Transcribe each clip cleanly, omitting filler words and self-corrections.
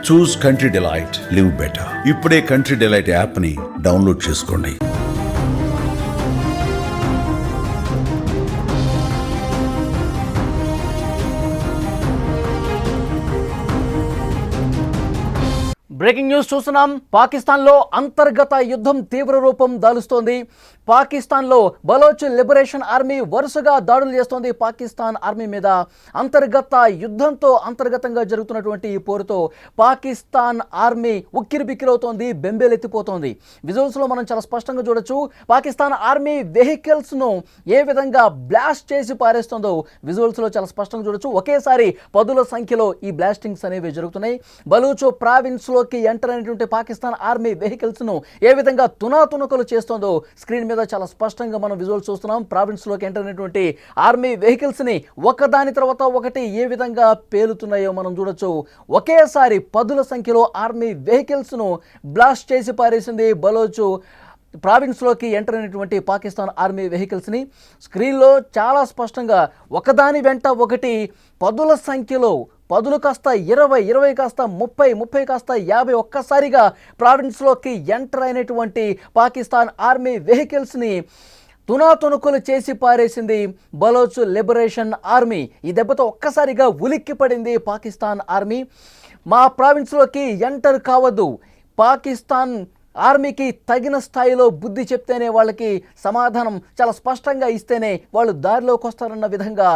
చూస్ country delight, live better. ఇప్పుడే country delight app ని download చేసుకోండి. బ్రేకింగ్ న్యూస్ చూస్తున్నాం. పాకిస్తాన్లో అంతర్గత యుద్ధం తీవ్ర రూపం దాలుస్తోంది. పాకిస్తాన్లో బలోచ్ లిబరేషన్ ఆర్మీ వరుసగా దాడులు చేస్తోంది. పాకిస్తాన్ ఆర్మీ మీద అంతర్గత యుద్ధంతో అంతర్గతంగా జరుగుతున్నటువంటి ఈ పోరుతో పాకిస్తాన్ ఆర్మీ ఉక్కిరిబిక్కిరవుతోంది, బెంబేలెత్తిపోతోంది. విజువల్స్లో మనం చాలా స్పష్టంగా చూడొచ్చు. పాకిస్తాన్ ఆర్మీ వెహికల్స్ను ఏ విధంగా బ్లాస్ట్ చేసి పారేస్తుందో విజువల్స్లో చాలా స్పష్టంగా చూడొచ్చు. ఒకేసారి పదుల సంఖ్యలో ఈ బ్లాస్టింగ్స్ అనేవి జరుగుతున్నాయి. బలూచ్ ప్రావిన్స్లో ఎంటర్ అయినటువంటి పాకిస్తాన్ ఆర్మీ వెహికల్స్ ను ఏ విధంగా తునాతునకలు చేస్తుందో స్క్రీన్ మీద చాలా స్పష్టంగా మనం విజువల్స్ చూస్తున్నాం. ప్రావిన్స్ లోకి ఎంటర్ అయినటువంటి ఆర్మీ వెహికల్స్ ని ఒకదాని తర్వాత ఒకటి ఏ విధంగా పేలుతున్నాయో మనం చూడొచ్చు. ఒకేసారి పదుల సంఖ్యలో ఆర్మీ వెహికల్స్ ను బ్లాస్ట్ చేసి పారేసింది బలోచ్ ప్రావిన్స్లోకి ఎంటర్ అయినటువంటి పాకిస్తాన్ ఆర్మీ వెహికల్స్ని. స్క్రీన్లో చాలా స్పష్టంగా ఒకదాని వెంట ఒకటి పదుల సంఖ్యలో, పదులు కాస్త 20, 20 కాస్త 30, 30 కాస్త 50 ఒక్కసారిగా ప్రావిన్స్లోకి ఎంటర్ అయినటువంటి పాకిస్తాన్ ఆర్మీ వెహికల్స్ని తునాతునుకులు చేసి పారేసింది బలోచ్ లిబరేషన్ ఆర్మీ. ఈ దెబ్బతో ఒక్కసారిగా ఉలిక్కి పడింది పాకిస్తాన్ ఆర్మీ. మా ప్రావిన్స్లోకి ఎంటర్ కావద్దు, పాకిస్తాన్ ఆర్మీకి తగిన స్థాయిలో బుద్ధి చెప్తేనే, వాళ్ళకి సమాధానం చాలా స్పష్టంగా ఇస్తేనే వాళ్ళు దారిలోకి వస్తారన్న విధంగా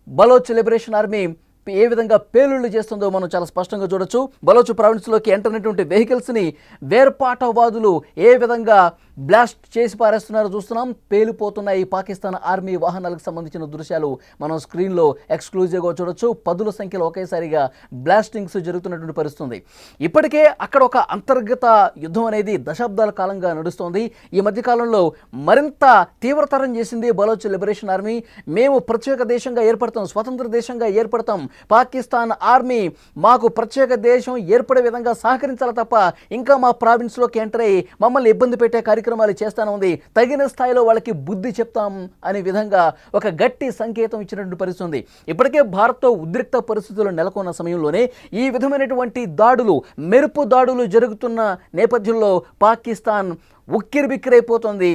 బలోచ్ లిబరేషన్ ఆర్మీ ఏ విధంగా పేలుళ్లు చేస్తుందో మనం చాలా స్పష్టంగా చూడొచ్చు. బలోచ్ ప్రావిన్స్లోకి ఎంటర్ అయినటువంటి వెహికల్స్ని వేర్పాటవాదులు ఏ విధంగా బ్లాస్ట్ చేసి పారేస్తున్నారో చూస్తున్నాం. పేలిపోతున్నాయి పాకిస్తాన్ ఆర్మీ వాహనాలకు సంబంధించిన దృశ్యాలు మనం స్క్రీన్లో ఎక్స్క్లూజివ్గా చూడొచ్చు. పదుల సంఖ్యలో ఒకేసారిగా బ్లాస్టింగ్స్ జరుగుతున్నటువంటి పరిస్థితుంది. ఇప్పటికే అక్కడ ఒక అంతర్గత యుద్ధం అనేది దశాబ్దాల కాలంగా నడుస్తోంది. ఈ మధ్యకాలంలో మరింత తీవ్రతరం చేసింది బలోచ్ లిబరేషన్ ఆర్మీ. మేము ప్రత్యేక దేశంగా ఏర్పడతాం, స్వతంత్ర దేశంగా ఏర్పడతాం, పాకిస్తాన్ ఆర్మీ మాకు ప్రత్యేక దేశం ఏర్పడే విధంగా సహకరించాలి తప్ప ఇంకా మా ప్రావిన్స్లోకి ఎంటర్ అయ్యి మమ్మల్ని ఇబ్బంది పెట్టే కార్యక్రమాలు చేస్తానే ఉంది, తగిన స్థాయిలో వాళ్ళకి బుద్ధి చెప్తాం అనే విధంగా ఒక గట్టి సంకేతం ఇచ్చినటువంటి పరిస్థితి ఉంది. ఇప్పటికే భారత్తో ఉద్రిక్త పరిస్థితులు నెలకొన్న సమయంలోనే ఈ విధమైనటువంటి దాడులు, మెరుపు దాడులు జరుగుతున్న నేపథ్యంలో పాకిస్తాన్ ఉక్కిరిబిక్కిరైపోతుంది.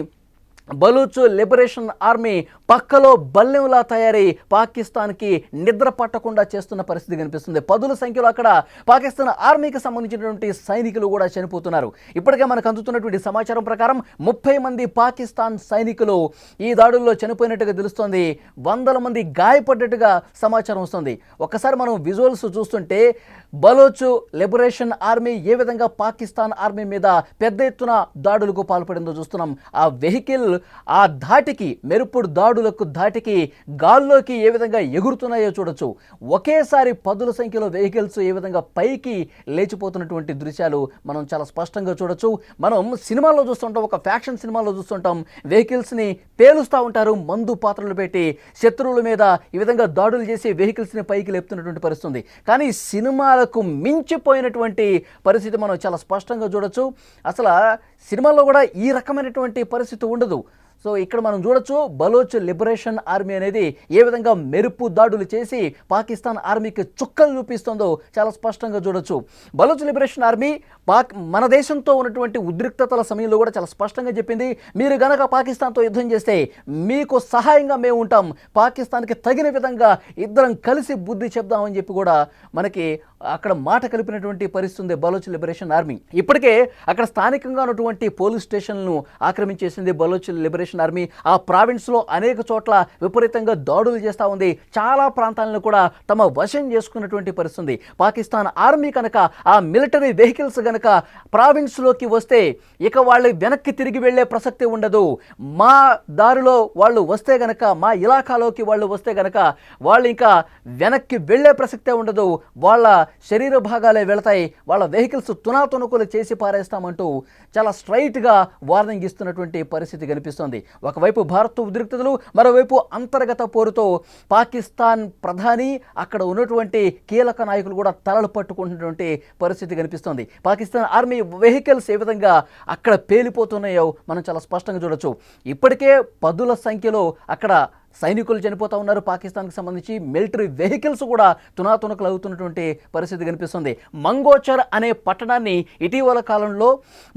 బలూచ్ లిబరేషన్ ఆర్మీ పక్కలో బల్లెంలా తయారై పాకిస్తాన్కి నిద్ర పట్టకుండా చేస్తున్న పరిస్థితి కనిపిస్తుంది. పదుల సంఖ్యలో అక్కడ పాకిస్తాన్ ఆర్మీకి సంబంధించినటువంటి సైనికులు కూడా చనిపోతున్నారు. ఇప్పటికే మనకు అందుతున్నటువంటి సమాచారం ప్రకారం 30 మంది పాకిస్తాన్ సైనికులు ఈ దాడుల్లో చనిపోయినట్టుగా తెలుస్తోంది. 100 మంది గాయపడ్డట్టుగా సమాచారం వస్తుంది. ఒక్కసారి మనం విజువల్స్ చూస్తుంటే బలోచ్ లిబరేషన్ ఆర్మీ ఏ విధంగా పాకిస్తాన్ ఆర్మీ మీద పెద్ద ఎత్తున దాడులకు పాల్పడిందో చూస్తున్నాం. ఆ వెహికల్ ఆ ధాటికి, మెరుపుడు దాడులకు ధాటికి గాల్లోకి ఏ విధంగా ఎగురుతున్నాయో చూడొచ్చు. ఒకేసారి పదుల సంఖ్యలో వెహికల్స్ ఏ విధంగా పైకి లేచిపోతున్నటువంటి దృశ్యాలు మనం చాలా స్పష్టంగా చూడొచ్చు. మనం సినిమాల్లో చూస్తుంటాం, ఒక ఫ్యాక్షన్ సినిమాలో చూస్తుంటాం, వెహికల్స్ని పేలుస్తూ ఉంటారు, మందు పాత్రలు పెట్టి శత్రువుల మీద ఈ విధంగా దాడులు చేసి వెహికల్స్ని పైకి లేపుతున్నటువంటి పరిస్థితి. కానీ సినిమాలకు మించిపోయినటువంటి పరిస్థితి మనం చాలా స్పష్టంగా చూడొచ్చు. అసలు సినిమాల్లో కూడా ఈ రకమైనటువంటి పరిస్థితి ఉండదు. సో ఇక్కడ మనం చూడొచ్చు బలోచ్ లిబరేషన్ ఆర్మీ అనేది ఏ విధంగా మెరుపు దాడులు చేసి పాకిస్తాన్ ఆర్మీకి చుక్కలు చూపిస్తుందో చాలా స్పష్టంగా చూడొచ్చు. బలోచ్ లిబరేషన్ ఆర్మీ మన దేశంతో ఉన్నటువంటి ఉద్రిక్తతల సమయంలో కూడా చాలా స్పష్టంగా చెప్పింది, మీరు గనక పాకిస్తాన్తో యుద్ధం చేస్తే మీకు సహాయంగా మేము ఉంటాం, పాకిస్తాన్కి తగిన విధంగా ఇద్దరం కలిసి బుద్ధి చెప్దామని చెప్పి కూడా మనకి అక్కడ మాట కలిపినటువంటి పరిస్థితి బలోచ్ లిబరేషన్ ఆర్మీ. ఇప్పటికే అక్కడ స్థానికంగా ఉన్నటువంటి పోలీస్ స్టేషన్లను ఆక్రమించేసింది బలోచ్ లిబరేషన్ ఆర్మీ. ఆ ప్రావిన్స్లో అనేక చోట్ల విపరీతంగా దాడులు చేస్తూ ఉంది. చాలా ప్రాంతాలను కూడా తమ వశం చేసుకున్నటువంటి పరిస్థితి. పాకిస్తాన్ ఆర్మీ కనుక ఆ మిలిటరీ వెహికల్స్ కనుక ప్రావిన్స్లోకి వస్తే ఇక వాళ్ళు వెనక్కి తిరిగి వెళ్లే ప్రసక్తి ఉండదు. మా దారిలో వాళ్ళు వస్తే గనక, మా ఇలాకాలోకి వాళ్ళు వస్తే గనక వాళ్ళు ఇంకా వెనక్కి వెళ్లే ప్రసక్తే ఉండదు, వాళ్ళ శరీర భాగాలే వెళతాయి, వాళ్ళ వెహికల్స్ తునాతునుకులు చేసి పారేస్తామంటూ చాలా స్ట్రైట్గా వార్నింగ్ ఇస్తున్నటువంటి పరిస్థితి కనిపిస్తోంది. ఒకవైపు భారత్ ఉద్రిక్తతలు, మరోవైపు అంతర్గత పోరుతో పాకిస్తాన్ ప్రధాని, అక్కడ ఉన్నటువంటి కీలక నాయకులు కూడా తలలు పట్టుకుంటున్నటువంటి పరిస్థితి కనిపిస్తోంది. పాకిస్తాన్ ఆర్మీ వెహికల్స్ ఏ విధంగా అక్కడ పేలిపోతున్నాయో మనం చాలా స్పష్టంగా చూడొచ్చు. ఇప్పటికే పదుల సంఖ్యలో అక్కడ సైనికులు చనిపోతూ ఉన్నారు, పాకిస్తాన్కి సంబంధించి మిలిటరీ వెహికల్స్ కూడా తునాతునకలు అవుతున్నటువంటి పరిస్థితి కనిపిస్తుంది. మంగోచర్ అనే పట్టణాన్ని ఇటీవల కాలంలో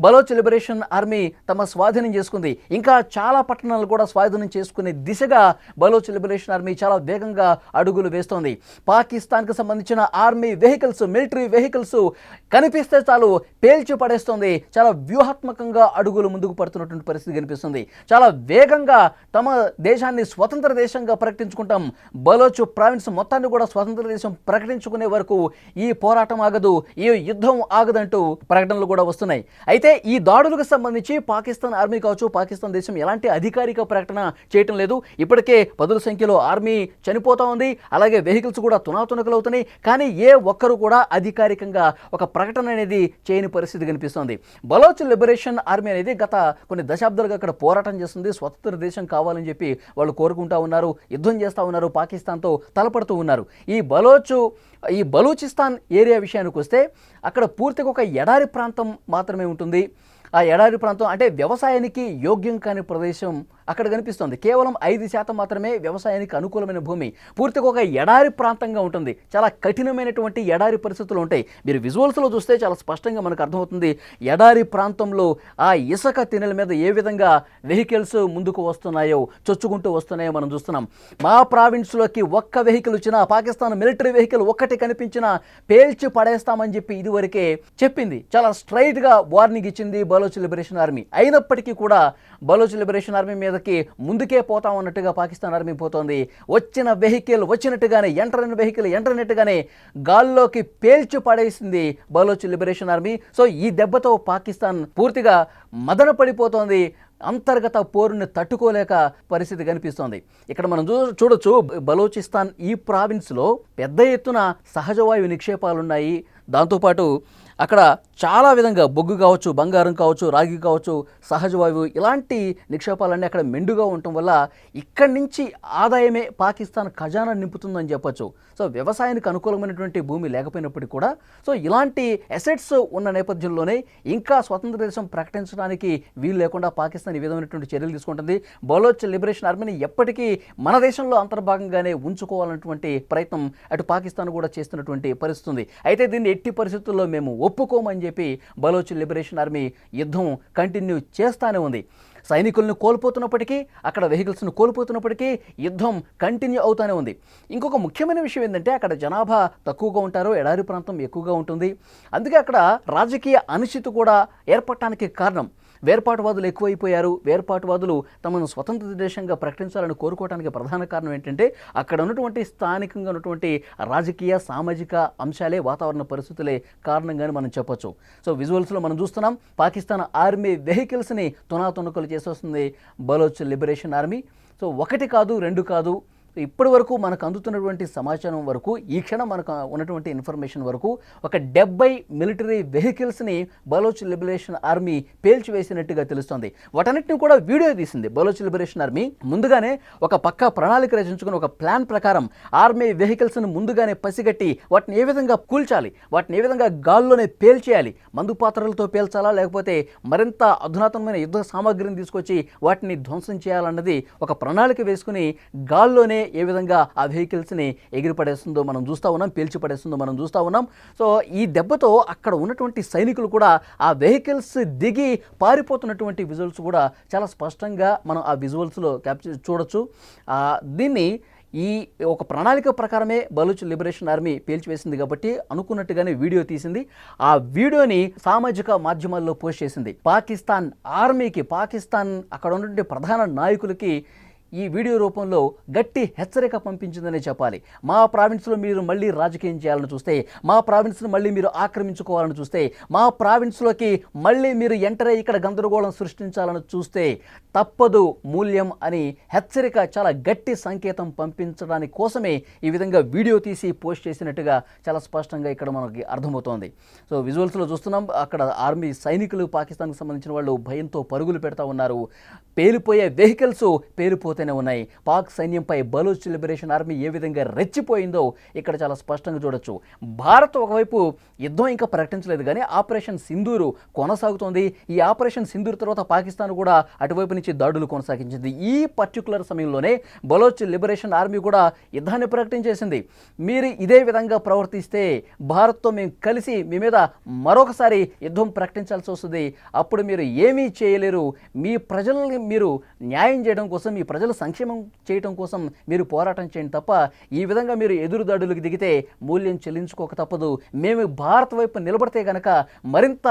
బలోచ్ లిబరేషన్ ఆర్మీ తమ స్వాధీనం చేసుకుంది. ఇంకా చాలా పట్టణాలు కూడా స్వాధీనం చేసుకునే దిశగా బలోచ్ లిబరేషన్ ఆర్మీ చాలా వేగంగా అడుగులు వేస్తోంది. పాకిస్తాన్కి సంబంధించిన ఆర్మీ వెహికల్స్, మిలిటరీ వెహికల్స్ కనిపిస్తే చాలు పేల్చి పడేస్తుంది. చాలా వ్యూహాత్మకంగా అడుగులు ముందుకు పడుతున్నటువంటి పరిస్థితి కనిపిస్తుంది. చాలా వేగంగా తమ దేశాన్ని స్వతంత్ర దేశంగా ప్రకటించుకుంటాం, బలోచ్ ప్రావిన్స్ మొత్తాన్ని కూడా స్వతంత్ర దేశం ప్రకటించుకునే వరకు ఈ పోరాటం ఆగదు, ఈ యుద్ధం ఆగదంటూ ప్రకటనలు కూడా వస్తున్నాయి. అయితే ఈ దాడులకు సంబంధించి పాకిస్తాన్ ఆర్మీ కావచ్చు, పాకిస్తాన్ దేశం ఎలాంటి అధికారిక ప్రకటన చేయటం లేదు. ఇప్పటికే పదుల సంఖ్యలో ఆర్మీ చనిపోతా ఉంది, అలాగే వెహికల్స్ కూడా తునాతునకలవుతున్నాయి. కానీ ఏ ఒక్కరు కూడా అధికారికంగా ఒక ప్రకటన అనేది చేయని పరిస్థితి కనిపిస్తోంది. బలోచ్ లిబరేషన్ ఆర్మీ అనేది గత కొన్ని దశాబ్దాలుగా అక్కడ పోరాటం చేస్తుంది, స్వతంత్ర దేశం కావాలని చెప్పి వాళ్ళు కోరుకుంటా ఉన్నారు, యుద్ధం చేస్తూ ఉన్నారు, పాకిస్తాన్తో తలపడుతూ ఉన్నారు. ఈ బలూచిస్తాన్ ఏరియా విషయానికి వస్తే అక్కడ పూర్తిగా ఒక ఎడారి ప్రాంతం మాత్రమే ఉంటుంది. ఆ ఎడారి ప్రాంతం అంటే వ్యవసాయానికి యోగ్యం కాని ప్రదేశం అక్కడ కనిపిస్తుంది. కేవలం 5% మాత్రమే వ్యవసాయానికి అనుకూలమైన భూమి. పూర్తిగా ఒక ఎడారి ప్రాంతంగా ఉంటుంది. చాలా కఠినమైనటువంటి ఎడారి పరిస్థితులు ఉంటాయి. మీరు విజువల్స్లో చూస్తే చాలా స్పష్టంగా మనకు అర్థమవుతుంది. ఎడారి ప్రాంతంలో ఆ ఇసుక తినెల మీద ఏ విధంగా వెహికల్స్ ముందుకు వస్తున్నాయో, చొచ్చుకుంటూ వస్తున్నాయో మనం చూస్తున్నాం. మా ప్రావిన్స్లోకి ఒక్క వెహికల్ వచ్చినా, పాకిస్తాన్ మిలిటరీ వెహికల్ ఒక్కటి కనిపించినా పేల్చి పడేస్తామని చెప్పి ఇదివరకే చెప్పింది. చాలా స్ట్రైట్గా వార్నింగ్ ఇచ్చింది బలోచ్ లిబరేషన్ ఆర్మీ. అయినప్పటికీ కూడా బలోచ్ లిబరేషన్ ఆర్మీ మీదకి ముందుకే పోతాం అన్నట్టుగా పాకిస్తాన్ ఆర్మీ పోతోంది. వచ్చిన వెహికల్ వచ్చినట్టుగానే, ఎంటరైన వెహికల్ ఎంటరైనట్టుగానే గాల్లోకి పేల్చి పడేసింది బలోచ్ లిబరేషన్ ఆర్మీ. సో ఈ దెబ్బతో పాకిస్తాన్ పూర్తిగా మదన పడిపోతోంది. అంతర్గత పోరుని తట్టుకోలేక పరిస్థితి కనిపిస్తోంది. ఇక్కడ మనం చూడొచ్చు, బలోచిస్తాన్ ఈ ప్రావిన్స్లో పెద్ద ఎత్తున సహజవాయు నిక్షేపాలున్నాయి. దాంతోపాటు అక్కడ చాలా విధంగా బొగ్గు కావచ్చు, బంగారం కావచ్చు, రాగి కావచ్చు, సహజ వాయువు ఇలాంటి నిక్షేపాలన్నీ అక్కడ మెండుగా ఉండటం వల్ల ఇక్కడి నుంచి ఆదాయమే పాకిస్తాన్ ఖజానా నింపుతుందని చెప్పొచ్చు. సో వ్యవసాయానికి అనుకూలమైనటువంటి భూమి లేకపోయినప్పటికీ కూడా సో ఇలాంటి అసెట్స్ ఉన్న నేపథ్యంలోనే ఇంకా స్వతంత్ర దేశం ప్రకటించడానికి వీలు లేకుండా పాకిస్తాన్ ఈ విధమైనటువంటి చర్యలు తీసుకుంటుంది. బలోచ్ లిబరేషన్ ఆర్మీని ఎప్పటికీ మన దేశంలో అంతర్భాగంగానే ఉంచుకోవాలన్నటువంటి ప్రయత్నం అటు పాకిస్తాన్ కూడా చేస్తున్నటువంటి పరిస్థితి ఉంది. అయితే దీన్ని ఎట్టి పరిస్థితుల్లో మేము ఒప్పుకోమని చెప్పి బలోచ్ లిబరేషన్ ఆర్మీ యుద్ధం కంటిన్యూ చేస్తానే ఉంది. సైనికులను కోల్పోతున్నప్పటికీ, అక్కడ వెహికల్స్ను కోల్పోతున్నప్పటికీ యుద్ధం కంటిన్యూ అవుతూనే ఉంది. ఇంకొక ముఖ్యమైన విషయం ఏంటంటే అక్కడ జనాభా తక్కువగా ఉంటారు, ఎడారి ప్రాంతం ఎక్కువగా ఉంటుంది. అందుకే అక్కడ రాజకీయ అనిశ్చితి కూడా ఏర్పడటానికి కారణం. వేర్పాటువాదులు ఎక్కువైపోయారు. వేర్పాటువాదులు తమను స్వతంత్ర దేశంగా ప్రకటించాలని కోరుకోవడానికి ప్రధాన కారణం ఏంటంటే అక్కడ ఉన్నటువంటి స్థానికంగా ఉన్నటువంటి రాజకీయ, సామాజిక అంశాలే, వాతావరణ పరిస్థితులే కారణంగానే మనం చెప్పొచ్చు. సో విజువల్స్లో మనం చూస్తున్నాం, పాకిస్తాన్ ఆర్మీ వెహికల్స్ని తునాతునకలు చేసేస్తుంది బలోచ్ లిబరేషన్ ఆర్మీ. సో ఒకటి కాదు, రెండు కాదు, ఇప్పటి వరకు మనకు అందుతున్నటువంటి సమాచారం వరకు, ఈ క్షణం మనకు ఉన్నటువంటి ఇన్ఫర్మేషన్ వరకు ఒక 70 మిలిటరీ వెహికల్స్ని బలోచ్ లిబరేషన్ ఆర్మీ పేల్చివేసినట్టుగా తెలుస్తోంది. వాటన్నిటిని కూడా వీడియో తీసింది బలోచ్ లిబరేషన్ ఆర్మీ. ముందుగానే ఒక పక్క ప్రణాళిక రచించుకుని ఒక ప్లాన్ ప్రకారం ఆర్మీ వెహికల్స్ని ముందుగానే పసిగట్టి వాటిని ఏ విధంగా కూల్చాలి, వాటిని ఏ విధంగా గాల్లోనే పేల్చేయాలి, మందు పాత్రలతో పేల్చాలా లేకపోతే మరింత అధునాతనమైన యుద్ధ సామాగ్రిని తీసుకొచ్చి వాటిని ధ్వంసం చేయాలన్నది ఒక ప్రణాళిక వేసుకుని గాల్లోనే ఏ విధంగా ఆ వెహికల్స్ని ఎగిరిపడేస్తుందో మనం చూస్తూ ఉన్నాం, పేల్చి పడేస్తుందో మనం చూస్తూ ఉన్నాం. సో ఈ దెబ్బతో అక్కడ ఉన్నటువంటి సైనికులు కూడా ఆ వెహికల్స్ దిగి పారిపోతున్నటువంటి విజువల్స్ కూడా చాలా స్పష్టంగా మనం ఆ విజువల్స్లో క్యాప్చర్ చూడొచ్చు. దీన్ని ఈ ఒక ప్రణాళిక ప్రకారమే బలోచ్ లిబరేషన్ ఆర్మీ పేల్చివేసింది కాబట్టి అనుకున్నట్టుగానే వీడియో తీసింది. ఆ వీడియోని సామాజిక మాధ్యమాల్లో పోస్ట్ చేసింది. పాకిస్తాన్ ఆర్మీకి, పాకిస్తాన్ అక్కడ ఉన్నటువంటి ప్రధాన నాయకులకి ఈ వీడియో రూపంలో గట్టి హెచ్చరిక పంపించిందనే చెప్పాలి. మా ప్రావిన్స్లో మీరు మళ్ళీ రాజకీయం చేయాలని చూస్తే, మా ప్రావిన్స్ను మళ్ళీ మీరు ఆక్రమించుకోవాలని చూస్తే, మా ప్రావిన్స్లోకి మళ్ళీ మీరు ఎంటర్ అయ్యి ఇక్కడ గందరగోళం సృష్టించాలని చూస్తే తప్పదు మూల్యం అని హెచ్చరిక, చాలా గట్టి సంకేతం పంపించడానికి కోసమే ఈ విధంగా వీడియో తీసి పోస్ట్ చేసినట్టుగా చాలా స్పష్టంగా ఇక్కడ మనకి అర్థమవుతోంది. సో విజువల్స్లో చూస్తున్నాం, అక్కడ ఆర్మీ సైనికులు, పాకిస్తాన్కి సంబంధించిన వాళ్ళు భయంతో పరుగులు పెడతా ఉన్నారు. పేలిపోయే వెహికల్స్ పేలిపోతున్నాయి. కొనసాగుతూనే ఉన్నాయి. పాక్ సైన్యంపై బలూచ్ లిబరేషన్ ఆర్మీ ఏ విధంగా రెచ్చిపోయిందో ఇక్కడ చాలా స్పష్టంగా చూడొచ్చు. భారత్ ఒకవైపు యుద్ధం ఇంకా ప్రకటించలేదు కానీ ఆపరేషన్ సింధూరు కొనసాగుతోంది. ఈ ఆపరేషన్ సింధూరు తర్వాత పాకిస్తాన్ కూడా అటువైపు నుంచి దాడులు కొనసాగించింది. ఈ పర్టికులర్ సమయంలోనే బలోచ్ లిబరేషన్ ఆర్మీ కూడా యుద్ధాన్ని ప్రకటించేసింది. మీరు ఇదే విధంగా ప్రవర్తిస్తే భారత్తో మేము కలిసి మీ మీద మరొకసారి యుద్ధం ప్రకటించాల్సి వస్తుంది. అప్పుడు మీరు ఏమీ చేయలేరు. మీ ప్రజల్ని మీరు న్యాయం చేయడం కోసం, మీ ప్రజల సంక్షేమం చేయడం కోసం మీరు పోరాటం చేయండి తప్ప ఈ విధంగా మీరు ఎదురుదాడులకు దిగితే మూల్యం చెల్లించుకోక తప్పదు. మేము భారత్ వైపు నిలబడితే కనుక మరింత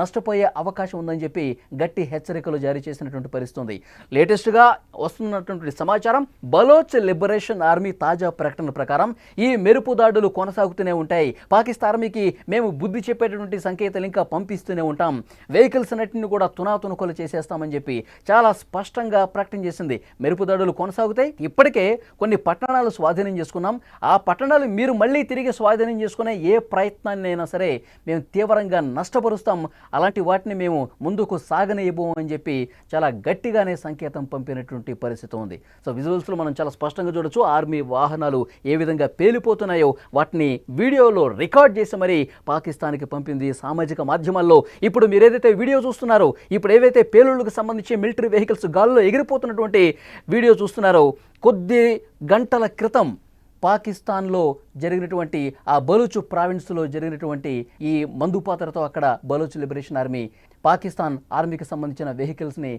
నష్టపోయే అవకాశం ఉందని చెప్పి గట్టి హెచ్చరికలు జారీ చేసినటువంటి పరిస్థితి. లేటెస్ట్గా వస్తున్నటువంటి సమాచారం, బలోచ్ లిబరేషన్ ఆర్మీ తాజా ప్రకటన ప్రకారం ఈ మెరుపు దాడులు కొనసాగుతూనే ఉంటాయి. పాకిస్తాన్ ఆర్మీకి మేము బుద్ధి చెప్పేటటువంటి సంకేతాలు ఇంకా పంపిస్తూనే ఉంటాం. వెహికల్స్ అన్నింటిని కూడా తునాతునకలు చేసేస్తామని చెప్పి చాలా స్పష్టంగా ప్రకటన చేసింది. మెరుపు దాడులు కొనసాగుతాయి. ఇప్పటికే కొన్ని పట్టణాలు స్వాధీనం చేసుకున్నాం. ఆ పట్టణాలు మీరు మళ్ళీ తిరిగి స్వాధీనం చేసుకునే ఏ ప్రయత్నాన్ని అయినా సరే మేము తీవ్రంగా నష్టపరుస్తాం. అలాంటి వాటిని మేము ముందుకు సాగనివ్వము అని చెప్పి చాలా గట్టిగానే సంకేతం పంపినటువంటి పరిస్థితి ఉంది. సో విజువల్స్లో మనం చాలా స్పష్టంగా చూడొచ్చు. ఆర్మీ వాహనాలు ఏ విధంగా పేలిపోతున్నాయో వాటిని వీడియోలో రికార్డ్ చేసి మరి పాకిస్తాన్కి పంపింది సామాజిక మాధ్యమాల్లో. ఇప్పుడు మీరు ఏదైతే వీడియో చూస్తున్నారో, ఇప్పుడు ఏవైతే పేలుళ్లకు సంబంధించి మిలిటరీ వెహికల్స్ గాల్లో ఎగిరిపోతున్నటువంటి వీడియో చూస్తున్నారో, కొద్ది గంటల క్రితం పాకిస్తాన్లో జరిగినటువంటి ఆ బలూచ్ ప్రావిన్స్లో జరిగినటువంటి ఈ మందుపాత్రతో అక్కడ బలూచ్ లిబరేషన్ ఆర్మీ పాకిస్తాన్ ఆర్మీకి సంబంధించిన వెహికల్స్ని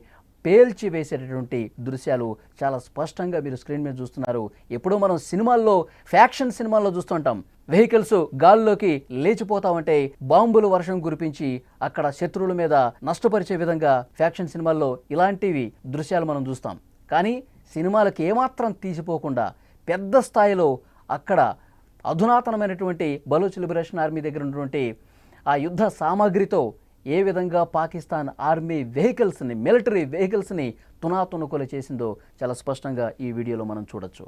పేల్చివేసేటటువంటి దృశ్యాలు చాలా స్పష్టంగా మీరు స్క్రీన్ మీద చూస్తున్నారు. ఎప్పుడో మనం సినిమాల్లో, ఫ్యాక్షన్ సినిమాల్లో చూస్తుంటాం, వెహికల్స్ గాల్లోకి లేచిపోతామంటే బాంబులు వర్షం కురిపించి అక్కడ శత్రువుల మీద నష్టపరిచే విధంగా ఫ్యాక్షన్ సినిమాల్లో ఇలాంటివి దృశ్యాలు మనం చూస్తాం. కానీ సినిమాలకు ఏమాత్రం తీసిపోకుండా పెద్ద స్థాయిలో అక్కడ అధునాతనమైనటువంటి బలూచ్ లిబరేషన్ ఆర్మీ దగ్గర ఉన్నటువంటి ఆ యుద్ధ సామాగ్రితో ఏ విధంగా పాకిస్తాన్ ఆర్మీ వెహికల్స్ని, మిలిటరీ వెహికల్స్ని తునాతునకలు చేసిందో చాలా స్పష్టంగా ఈ వీడియోలో మనం చూడొచ్చు.